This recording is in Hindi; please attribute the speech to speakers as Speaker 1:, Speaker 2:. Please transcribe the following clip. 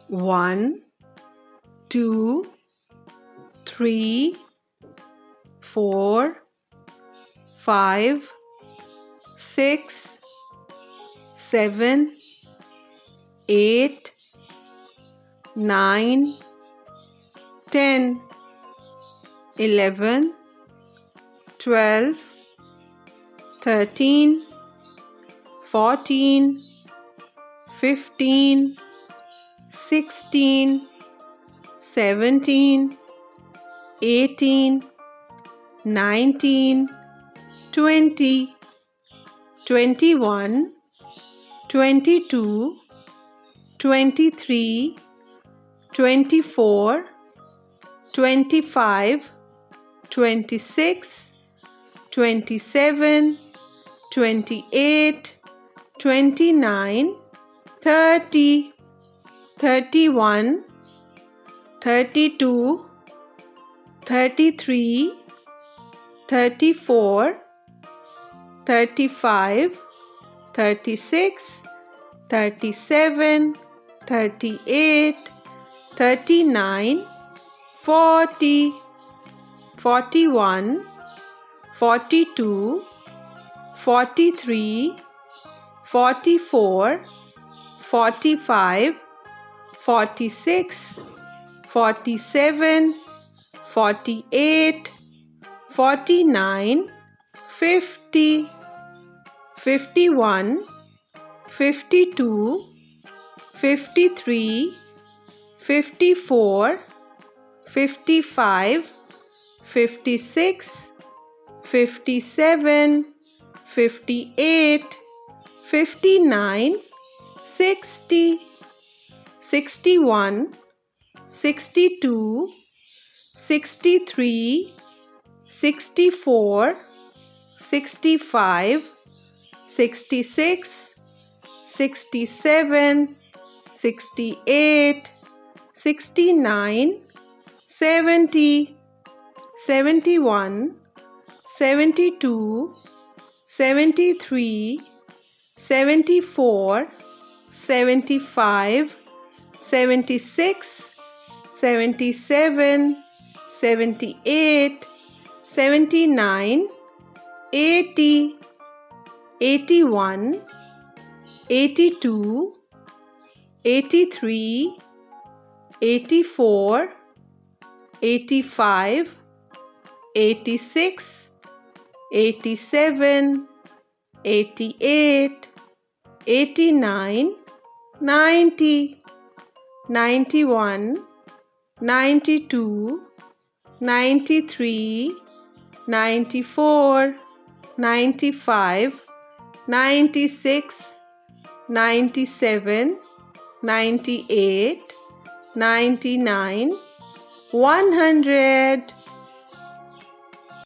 Speaker 1: 1, 2, 3, 4, 5, 6, 7, 8, 9, 10, 11, 12, 13, 14, 15, 16, 17, 18, 19, 20, 21, 22, 23, 24, 25, 26, 27, 28, 29, 30, 31, 32, 33, 34, 35, 36, 37, 38, 39, 40, 41, 42, 43, 44, 45, 46, 47, 48, 49, 50, 51, 52, 53, 54, 55, 56, 57, 58, 59, 60, 61, 62, 63, 64, 65, 66, 67, 68, 69, 70, 71, 72, 73, 74, 75, 76, 77, 78, 79, 80, 81, 82, 83, 84, 85, 86, 87, 88, 89, 90, 91, 92, 93, 94, 95, 96, 97, 98, 99, 100.